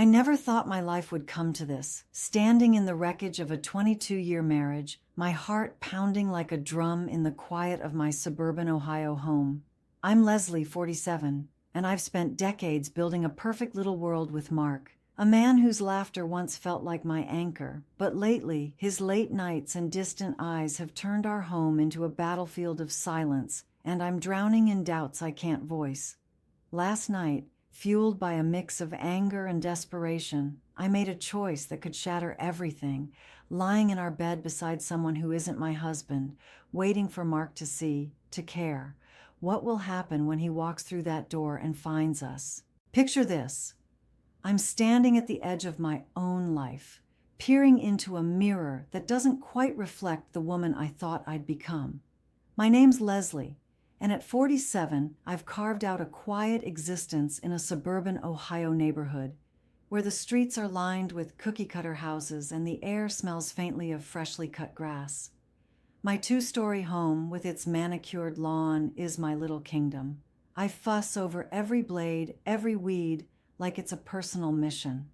I never thought my life would come to this, standing in the wreckage of a 22-year marriage, my heart pounding like a drum in the quiet of my suburban Ohio home. I'm Leslie, 47, and I've spent decades building a perfect little world with Mark, a man whose laughter once felt like my anchor, but lately his late nights and distant eyes have turned our home into a battlefield of silence, and I'm drowning in doubts I can't voice. Last night, fueled by a mix of anger and desperation, I made a choice that could shatter everything, lying in our bed beside someone who isn't my husband, waiting for Mark to see, to care. What will happen when he walks through that door and finds us? Picture this. I'm standing at the edge of my own life, peering into a mirror that doesn't quite reflect the woman I thought I'd become. My name's Leslie, and at 47, I've carved out a quiet existence in a suburban Ohio neighborhood, where the streets are lined with cookie-cutter houses and the air smells faintly of freshly cut grass. My two-story home, with its manicured lawn, is my little kingdom. I fuss over every blade, every weed, like it's a personal mission.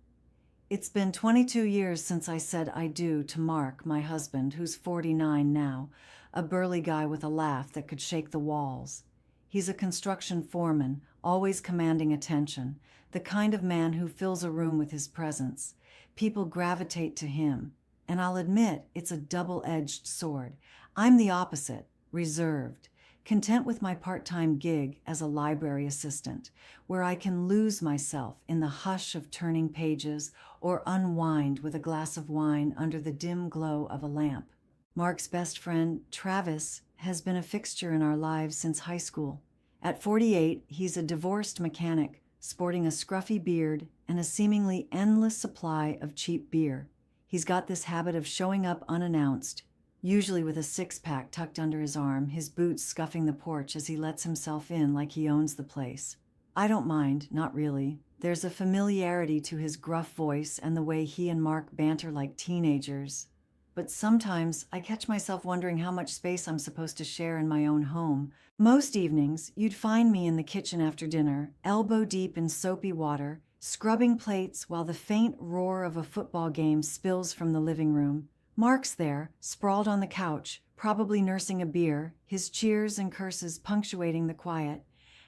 It's been 22 years since I said I do to Mark, my husband, who's 49 now, a burly guy with a laugh that could shake the walls. He's a construction foreman, always commanding attention, the kind of man who fills a room with his presence. People gravitate to him, and I'll admit it's a double-edged sword. I'm the opposite, reserved, content with my part-time gig as a library assistant, where I can lose myself in the hush of turning pages or unwind with a glass of wine under the dim glow of a lamp. Mark's best friend, Travis, has been a fixture in our lives since high school. At 48, he's a divorced mechanic, sporting a scruffy beard and a seemingly endless supply of cheap beer. He's got this habit of showing up unannounced, usually with a six-pack tucked under his arm, his boots scuffing the porch as he lets himself in like he owns the place. I don't mind, not really. There's a familiarity to his gruff voice and the way he and Mark banter like teenagers. But sometimes I catch myself wondering how much space I'm supposed to share in my own home. Most evenings, you'd find me in the kitchen after dinner, elbow deep in soapy water, scrubbing plates while the faint roar of a football game spills from the living room. Mark's there, sprawled on the couch, probably nursing a beer, his cheers and curses punctuating the quiet.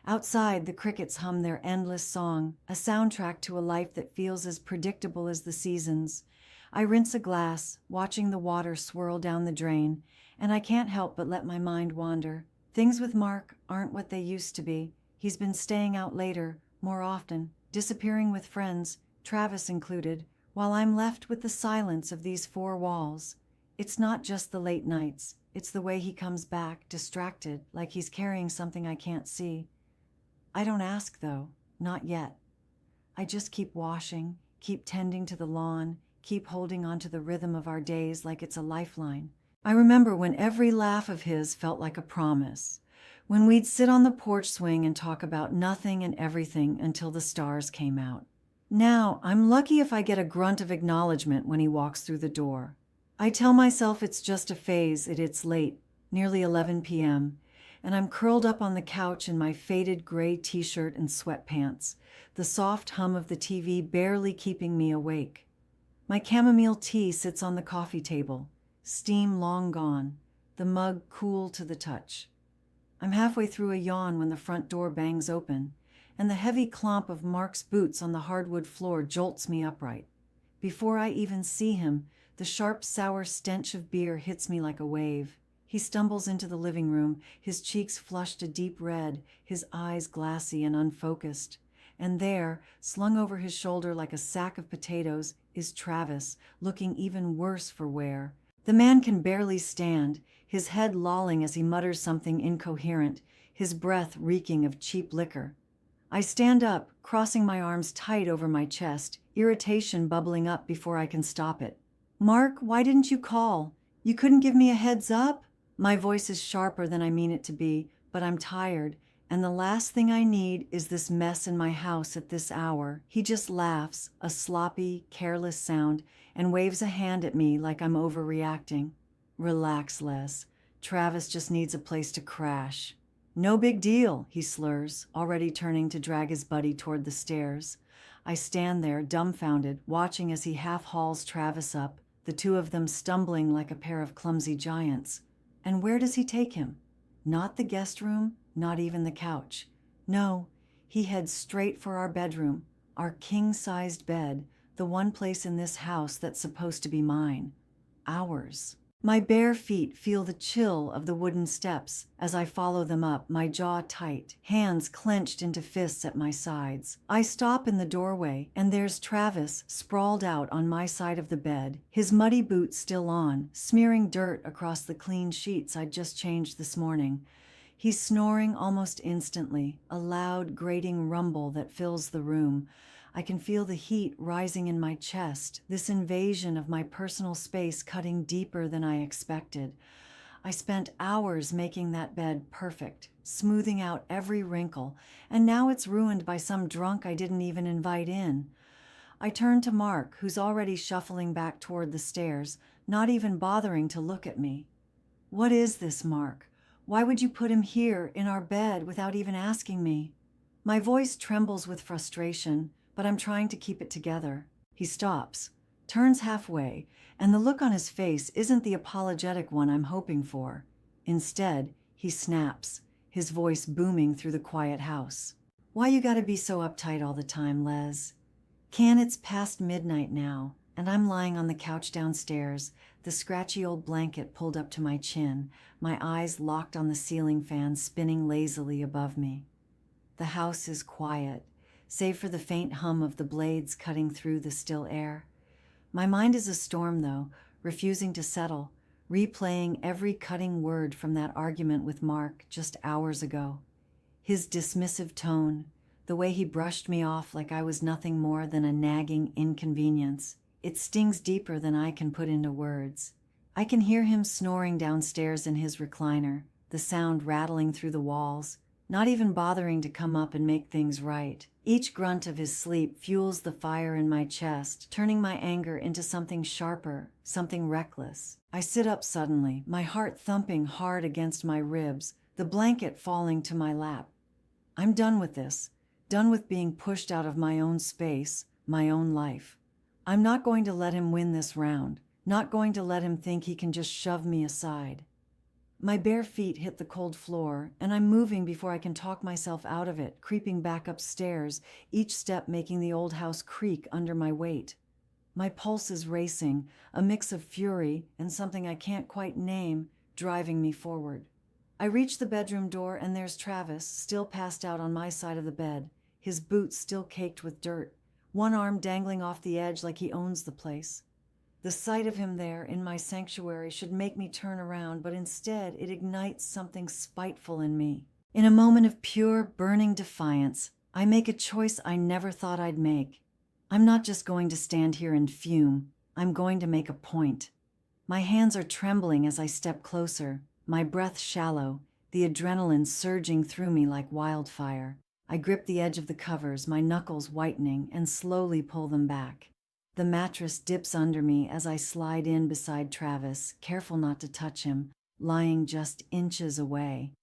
Outside, the crickets hum their endless song, a soundtrack to a life that feels as predictable as the seasons. I rinse a glass, watching the water swirl down the drain, and I can't help but let my mind wander. Things with Mark aren't what they used to be. He's been staying out later, more often, disappearing with friends, Travis included, while I'm left with the silence of these four walls. It's not just the late nights. It's the way he comes back, distracted, like he's carrying something I can't see. I don't ask, though, not yet. I just keep washing, keep tending to the lawn, keep holding on to the rhythm of our days like it's a lifeline. I remember when every laugh of his felt like a promise, when we'd sit on the porch swing and talk about nothing and everything until the stars came out. Now, I'm lucky if I get a grunt of acknowledgement when he walks through the door. I tell myself it's just a phase. It's late, nearly 11 p.m., and I'm curled up on the couch in my faded gray t-shirt and sweatpants, the soft hum of the TV barely keeping me awake. My chamomile tea sits on the coffee table, steam long gone, the mug cool to the touch. I'm halfway through a yawn when the front door bangs open, and the heavy clomp of Mark's boots on the hardwood floor jolts me upright. Before I even see him, the sharp, sour stench of beer hits me like a wave. He stumbles into the living room, his cheeks flushed a deep red, his eyes glassy and unfocused. And there, slung over his shoulder like a sack of potatoes, is Travis, looking even worse for wear. The man can barely stand, his head lolling as he mutters something incoherent, his breath reeking of cheap liquor. I stand up, crossing my arms tight over my chest, irritation bubbling up before I can stop it. "Mark, why didn't you call? You couldn't give me a heads up?" My voice is sharper than I mean it to be, but I'm tired, and the last thing I need is this mess in my house at this hour. He just laughs, a sloppy, careless sound, and waves a hand at me like I'm overreacting. "Relax, Les. Travis just needs a place to crash." "No big deal," he slurs, already turning to drag his buddy toward the stairs. I stand there, dumbfounded, watching as he half hauls Travis up, the two of them stumbling like a pair of clumsy giants. And where does he take him? Not the guest room, not even the couch. No, he heads straight for our bedroom, our king-sized bed, the one place in this house that's supposed to be mine. Ours. My bare feet feel the chill of the wooden steps as I follow them up, my jaw tight, hands clenched into fists at my sides. I stop in the doorway, and there's Travis sprawled out on my side of the bed, his muddy boots still on, smearing dirt across the clean sheets I'd just changed this morning. He's snoring almost instantly, a loud, grating rumble that fills the room. I can feel the heat rising in my chest, this invasion of my personal space cutting deeper than I expected. I spent hours making that bed perfect, smoothing out every wrinkle, and now it's ruined by some drunk I didn't even invite in. I turn to Mark, who's already shuffling back toward the stairs, not even bothering to look at me. What is this, Mark? Why would you put him here in our bed without even asking me? My voice trembles with frustration, but I'm trying to keep it together. He stops, turns halfway, and the look on his face isn't the apologetic one I'm hoping for. Instead, he snaps, his voice booming through the quiet house. Why you gotta be so uptight all the time, Les? It's past midnight now, and I'm lying on the couch downstairs, the scratchy old blanket pulled up to my chin, my eyes locked on the ceiling fan spinning lazily above me. The house is quiet, save for the faint hum of the blades cutting through the still air. My mind is a storm, though, refusing to settle, replaying every cutting word from that argument with Mark just hours ago. His dismissive tone, the way he brushed me off like I was nothing more than a nagging inconvenience. It stings deeper than I can put into words. I can hear him snoring downstairs in his recliner, the sound rattling through the walls, not even bothering to come up and make things right. Each grunt of his sleep fuels the fire in my chest, turning my anger into something sharper, something reckless. I sit up suddenly, my heart thumping hard against my ribs, the blanket falling to my lap. I'm done with this, done with being pushed out of my own space, my own life. I'm not going to let him win this round, not going to let him think he can just shove me aside. My bare feet hit the cold floor, and I'm moving before I can talk myself out of it, creeping back upstairs, each step making the old house creak under my weight. My pulse is racing, a mix of fury and something I can't quite name, driving me forward. I reach the bedroom door, and there's Travis, still passed out on my side of the bed, his boots still caked with dirt, one arm dangling off the edge like he owns the place. The sight of him there in my sanctuary should make me turn around, but instead it ignites something spiteful in me. In a moment of pure, burning defiance, I make a choice I never thought I'd make. I'm not just going to stand here and fume. I'm going to make a point. My hands are trembling as I step closer, my breath shallow, the adrenaline surging through me like wildfire. I grip the edge of the covers, my knuckles whitening, and slowly pull them back. The mattress dips under me as I slide in beside Travis, careful not to touch him, lying just inches away.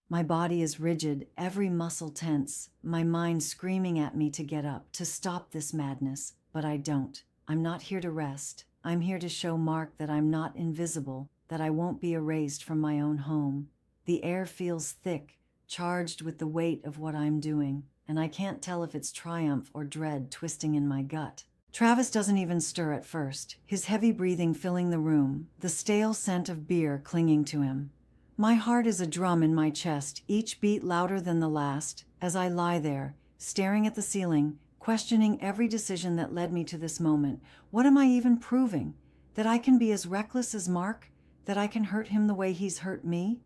My body is rigid, every muscle tense, my mind screaming at me to get up, to stop this madness, but I don't. I'm not here to rest. I'm here to show Mark that I'm not invisible, that I won't be erased from my own home. The air feels thick, charged with the weight of what I'm doing, and I can't tell if it's triumph or dread twisting in my gut. Travis doesn't even stir at first, his heavy breathing filling the room, the stale scent of beer clinging to him. My heart is a drum in my chest, each beat louder than the last, as I lie there, staring at the ceiling, questioning every decision that led me to this moment. What am I even proving? That I can be as reckless as Mark? That I can hurt him the way he's hurt me?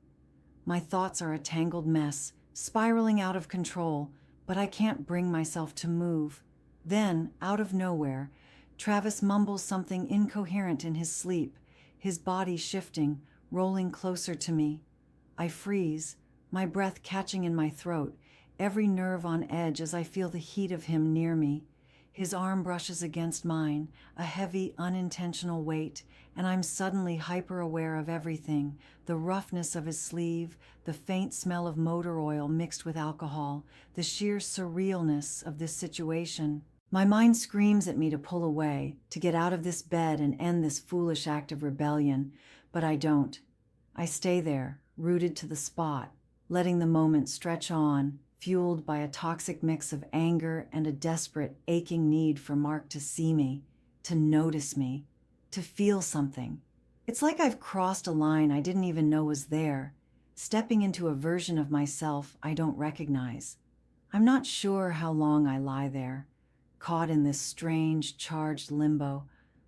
My thoughts are a tangled mess, spiraling out of control, but I can't bring myself to move. Then, out of nowhere, Travis mumbles something incoherent in his sleep, his body shifting, rolling closer to me. I freeze, my breath catching in my throat, every nerve on edge as I feel the heat of him near me. His arm brushes against mine, a heavy, unintentional weight, and I'm suddenly hyper-aware of everything, the roughness of his sleeve, the faint smell of motor oil mixed with alcohol, the sheer surrealness of this situation. My mind screams at me to pull away, to get out of this bed and end this foolish act of rebellion, but I don't. I stay there, rooted to the spot, letting the moment stretch on, fueled by a toxic mix of anger and a desperate, aching need for Mark to see me, to notice me, to feel something. It's like I've crossed a line I didn't even know was there, stepping into a version of myself I don't recognize. I'm not sure how long I lie there, caught in this strange, charged limbo,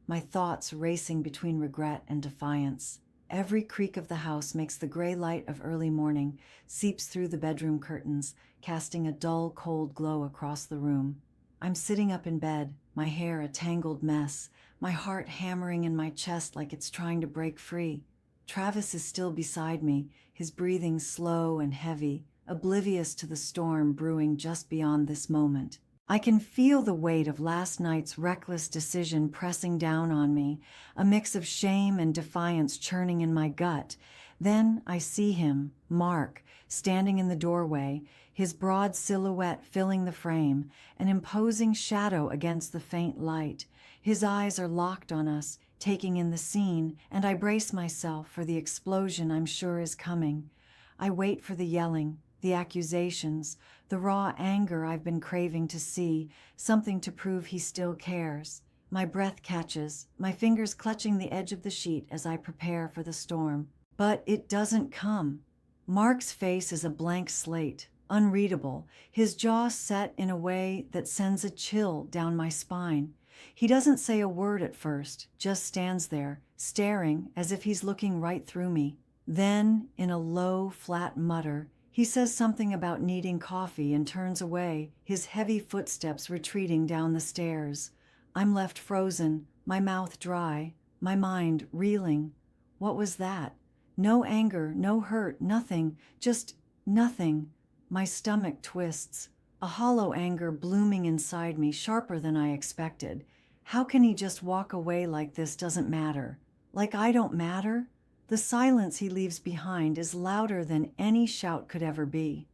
my thoughts racing between regret and defiance. Every creak of the house makes the gray light of early morning, seeps through the bedroom curtains, casting a dull, cold glow across the room. I'm sitting up in bed, my hair a tangled mess, my heart hammering in my chest like it's trying to break free. Travis is still beside me, his breathing slow and heavy, oblivious to the storm brewing just beyond this moment. I can feel the weight of last night's reckless decision pressing down on me, a mix of shame and defiance churning in my gut. Then I see him, Mark, standing in the doorway, his broad silhouette filling the frame, an imposing shadow against the faint light. His eyes are locked on us, taking in the scene, and I brace myself for the explosion I'm sure is coming. I wait for the yelling, the accusations, the raw anger I've been craving to see, something to prove he still cares. My breath catches, my fingers clutching the edge of the sheet as I prepare for the storm. But it doesn't come. Mark's face is a blank slate, unreadable, his jaw set in a way that sends a chill down my spine. He doesn't say a word at first, just stands there, staring as if he's looking right through me. Then, in a low, flat mutter, he says something about needing coffee and turns away, his heavy footsteps retreating down the stairs. I'm left frozen, my mouth dry, my mind reeling. What was that? No anger, no hurt, nothing, just nothing. My stomach twists, a hollow anger blooming inside me, sharper than I expected. How can he just walk away like this doesn't matter? Like I don't matter? The silence he leaves behind is louder than any shout could ever be.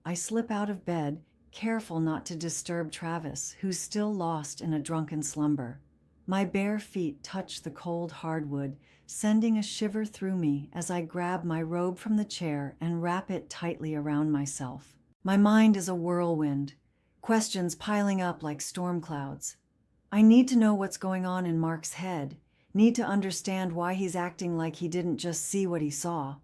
I slip out of bed, careful not to disturb Travis, who's still lost in a drunken slumber. My bare feet touch the cold hardwood, sending a shiver through me as I grab my robe from the chair and wrap it tightly around myself. My mind is a whirlwind, questions piling up like storm clouds. I need to know what's going on in Mark's head, need to understand why he's acting like he didn't just see what he saw.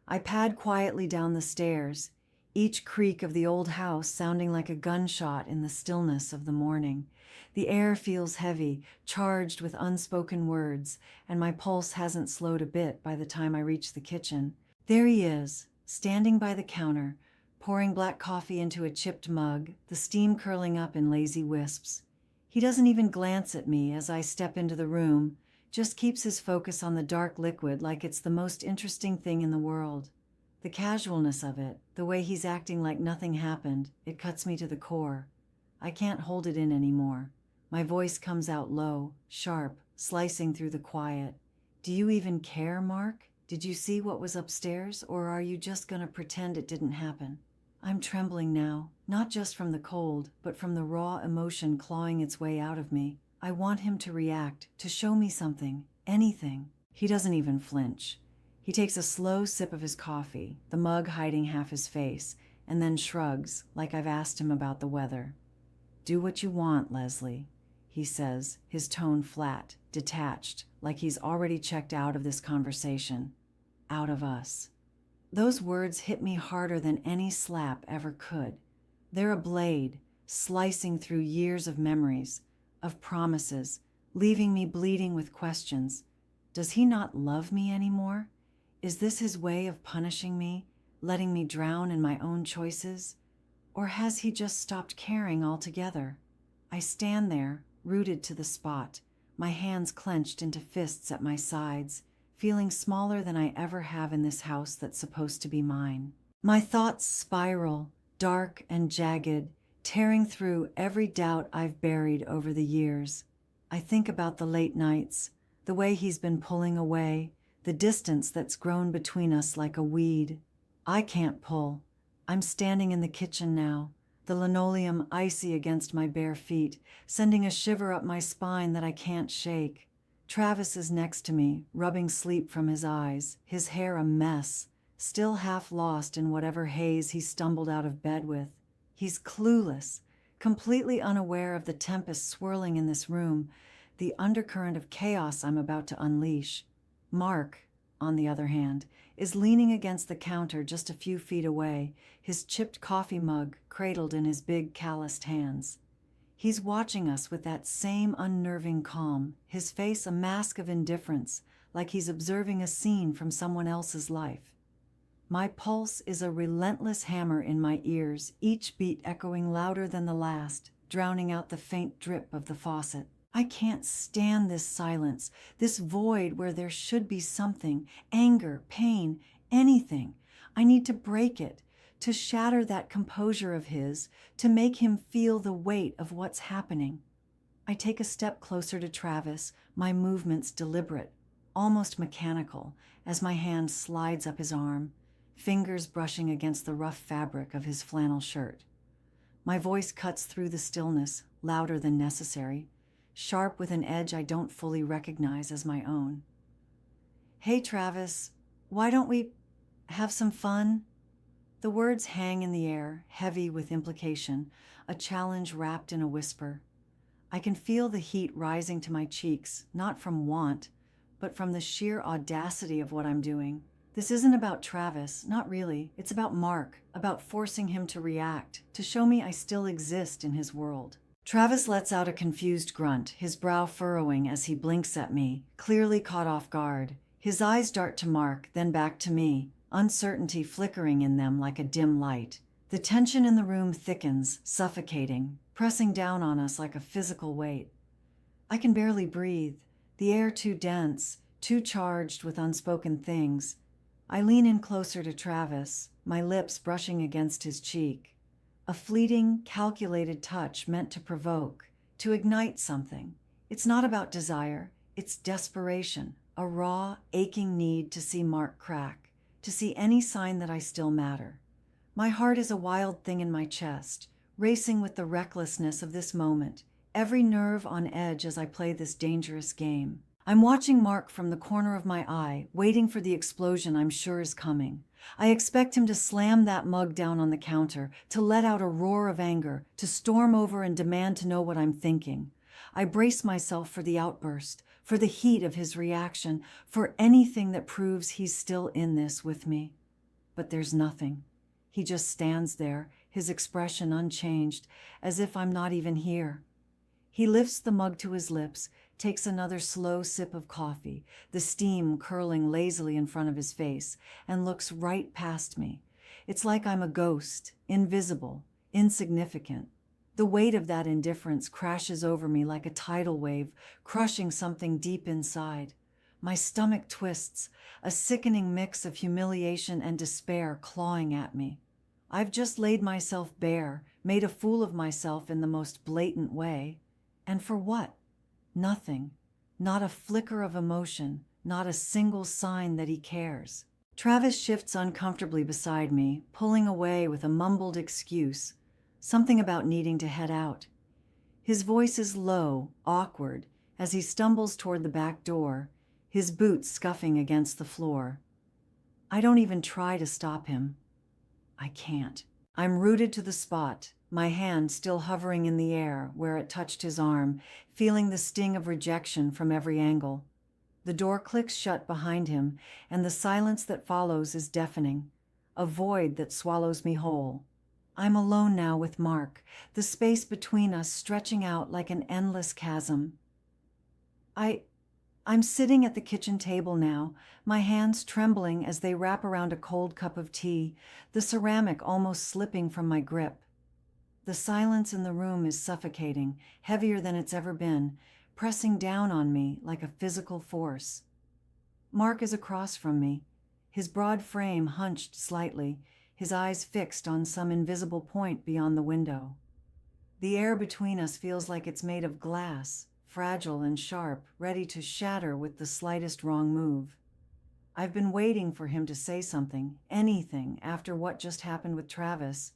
I pad quietly down the stairs, each creak of the old house sounding like a gunshot in the stillness of the morning. The air feels heavy, charged with unspoken words, and my pulse hasn't slowed a bit by the time I reach the kitchen. There he is, standing by the counter, pouring black coffee into a chipped mug, the steam curling up in lazy wisps. He doesn't even glance at me as I step into the room, just keeps his focus on the dark liquid like it's the most interesting thing in the world. The casualness of it, the way he's acting like nothing happened, it cuts me to the core. I can't hold it in anymore. My voice comes out low, sharp, slicing through the quiet. Do you even care, Mark? Did you see what was upstairs, or are you just gonna pretend it didn't happen? I'm trembling now, not just from the cold, but from the raw emotion clawing its way out of me. I want him to react, to show me something, anything. He doesn't even flinch. He takes a slow sip of his coffee, the mug hiding half his face, and then shrugs, like I've asked him about the weather. Do what you want, Leslie, he says, his tone flat, detached, like he's already checked out of this conversation, out of us. Those words hit me harder than any slap ever could. They're a blade, slicing through years of memories, of promises, leaving me bleeding with questions. Does he not love me anymore? Is this his way of punishing me, letting me drown in my own choices? Or has he just stopped caring altogether? I stand there, rooted to the spot, my hands clenched into fists at my sides, feeling smaller than I ever have in this house that's supposed to be mine. My thoughts spiral, dark and jagged, tearing through every doubt I've buried over the years. I think about the late nights, the way he's been pulling away, the distance that's grown between us like a weed. I can't pull. I'm standing in the kitchen now, the linoleum icy against my bare feet, sending a shiver up my spine that I can't shake. Travis is next to me, rubbing sleep from his eyes, his hair a mess, still half lost in whatever haze he stumbled out of bed with. He's clueless, completely unaware of the tempest swirling in this room, the undercurrent of chaos I'm about to unleash. Mark, on the other hand, is leaning against the counter just a few feet away, his chipped coffee mug cradled in his big calloused hands. He's watching us with that same unnerving calm, his face a mask of indifference, like he's observing a scene from someone else's life. My pulse is a relentless hammer in my ears, each beat echoing louder than the last, drowning out the faint drip of the faucet. I can't stand this silence, this void where there should be something, anger, pain, anything. I need to break it, to shatter that composure of his, to make him feel the weight of what's happening. I take a step closer to Travis, my movements deliberate, almost mechanical, as my hand slides up his arm, fingers brushing against the rough fabric of his flannel shirt. My voice cuts through the stillness, louder than necessary, sharp with an edge I don't fully recognize as my own. "Hey, Travis, why don't we have some fun?" The words hang in the air, heavy with implication, a challenge wrapped in a whisper. I can feel the heat rising to my cheeks, not from want, but from the sheer audacity of what I'm doing. This isn't about Travis, not really. It's about Mark, about forcing him to react, to show me I still exist in his world. Travis lets out a confused grunt, his brow furrowing as he blinks at me, clearly caught off guard. His eyes dart to Mark, then back to me, uncertainty flickering in them like a dim light. The tension in the room thickens, suffocating, pressing down on us like a physical weight. I can barely breathe, the air too dense, too charged with unspoken things. I lean in closer to Travis, my lips brushing against his cheek. A fleeting, calculated touch meant to provoke, to ignite something. It's not about desire, it's desperation, a raw, aching need to see Mark crack, to see any sign that I still matter. My heart is a wild thing in my chest, racing with the recklessness of this moment, every nerve on edge as I play this dangerous game. I'm watching Mark from the corner of my eye, waiting for the explosion I'm sure is coming. I expect him to slam that mug down on the counter, to let out a roar of anger, to storm over and demand to know what I'm thinking. I brace myself for the outburst, for the heat of his reaction, for anything that proves he's still in this with me. But there's nothing. He just stands there, his expression unchanged, as if I'm not even here. He lifts the mug to his lips, takes another slow sip of coffee, the steam curling lazily in front of his face, and looks right past me. It's like I'm a ghost, invisible, insignificant. The weight of that indifference crashes over me like a tidal wave, crushing something deep inside. My stomach twists, a sickening mix of humiliation and despair clawing at me. I've just laid myself bare, made a fool of myself in the most blatant way. And for what? Nothing. Not a flicker of emotion, not a single sign that he cares. Travis shifts uncomfortably beside me, pulling away with a mumbled excuse, something about needing to head out. His voice is low, awkward, as he stumbles toward the back door, his boots scuffing against the floor. I don't even try to stop him. I can't. I'm rooted to the spot, my hand still hovering in the air where it touched his arm, feeling the sting of rejection from every angle. The door clicks shut behind him, and the silence that follows is deafening, a void that swallows me whole. I'm alone now with Mark, the space between us stretching out like an endless chasm. I'm sitting at the kitchen table now, my hands trembling as they wrap around a cold cup of tea, the ceramic almost slipping from my grip. The silence in the room is suffocating, heavier than it's ever been, pressing down on me like a physical force. Mark is across from me, his broad frame hunched slightly, his eyes fixed on some invisible point beyond the window. The air between us feels like it's made of glass, fragile and sharp, ready to shatter with the slightest wrong move. I've been waiting for him to say something, anything, after what just happened with Travis,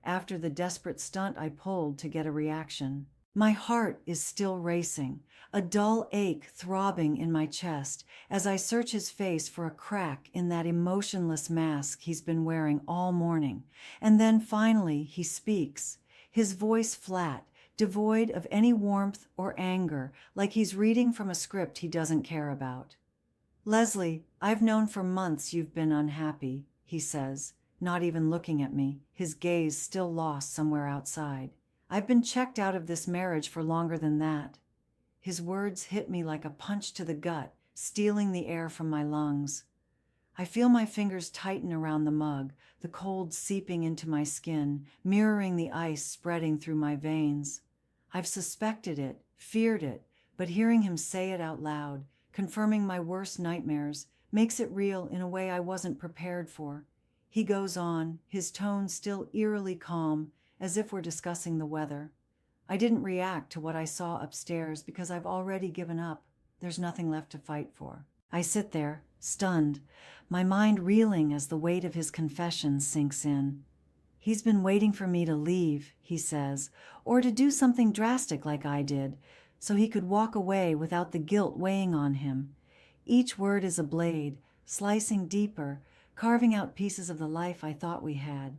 after the desperate stunt I pulled to get a reaction. My heart is still racing, a dull ache throbbing in my chest as I search his face for a crack in that emotionless mask he's been wearing all morning. And then finally he speaks, his voice flat, devoid of any warmth or anger, like he's reading from a script he doesn't care about. "Leslie, I've known for months you've been unhappy," he says, not even looking at me, his gaze still lost somewhere outside. "I've been checked out of this marriage for longer than that." His words hit me like a punch to the gut, stealing the air from my lungs. I feel my fingers tighten around the mug, the cold seeping into my skin, mirroring the ice spreading through my veins. I've suspected it, feared it, but hearing him say it out loud, confirming my worst nightmares, makes it real in a way I wasn't prepared for. He goes on, his tone still eerily calm, as if we're discussing the weather. "I didn't react to what I saw upstairs because I've already given up. There's nothing left to fight for." I sit there, stunned, my mind reeling as the weight of his confession sinks in. "He's been waiting for me to leave," he says, "or to do something drastic like I did, so he could walk away without the guilt weighing on him." Each word is a blade, slicing deeper, carving out pieces of the life I thought we had.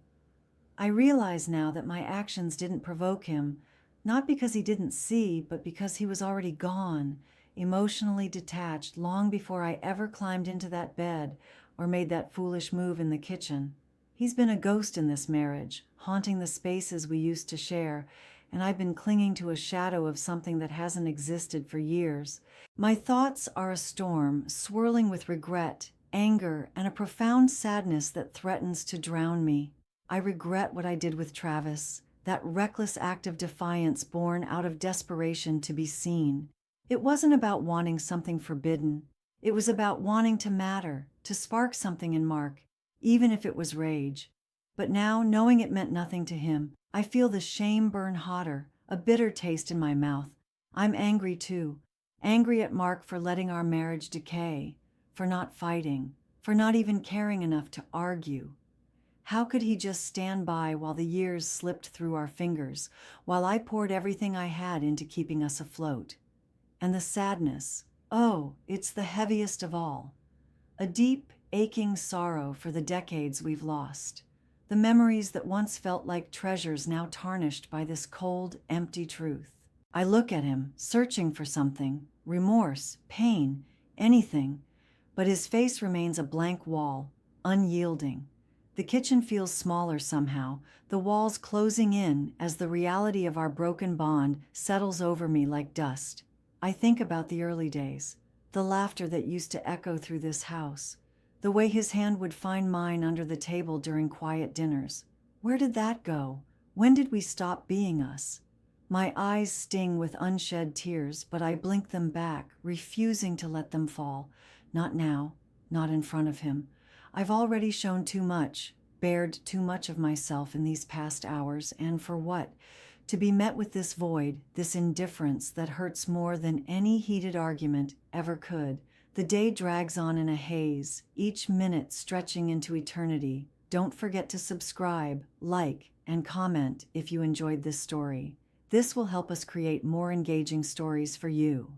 I realize now that my actions didn't provoke him, not because he didn't see, but because he was already gone, emotionally detached long before I ever climbed into that bed or made that foolish move in the kitchen. He's been a ghost in this marriage, haunting the spaces we used to share, and I've been clinging to a shadow of something that hasn't existed for years. My thoughts are a storm, swirling with regret, anger, and a profound sadness that threatens to drown me. I regret what I did with Travis, that reckless act of defiance born out of desperation to be seen. It wasn't about wanting something forbidden. It was about wanting to matter, to spark something in Mark, even if it was rage. But now, knowing it meant nothing to him, I feel the shame burn hotter, a bitter taste in my mouth. I'm angry too. Angry at Mark for letting our marriage decay, for not fighting, for not even caring enough to argue. How could he just stand by while the years slipped through our fingers, while I poured everything I had into keeping us afloat? And the sadness, oh, it's the heaviest of all. A deep, aching sorrow for the decades we've lost. The memories that once felt like treasures now tarnished by this cold, empty truth. I look at him, searching for something, remorse, pain, anything, but his face remains a blank wall, unyielding. The kitchen feels smaller somehow, the walls closing in as the reality of our broken bond settles over me like dust. I think about the early days, the laughter that used to echo through this house, the way his hand would find mine under the table during quiet dinners. Where did that go? When did we stop being us? My eyes sting with unshed tears, but I blink them back, refusing to let them fall. Not now, not in front of him. I've already shown too much, bared too much of myself in these past hours, and for what? To be met with this void, this indifference that hurts more than any heated argument ever could. The day drags on in a haze, each minute stretching into eternity. Don't forget to subscribe, like, and comment if you enjoyed this story. This will help us create more engaging stories for you.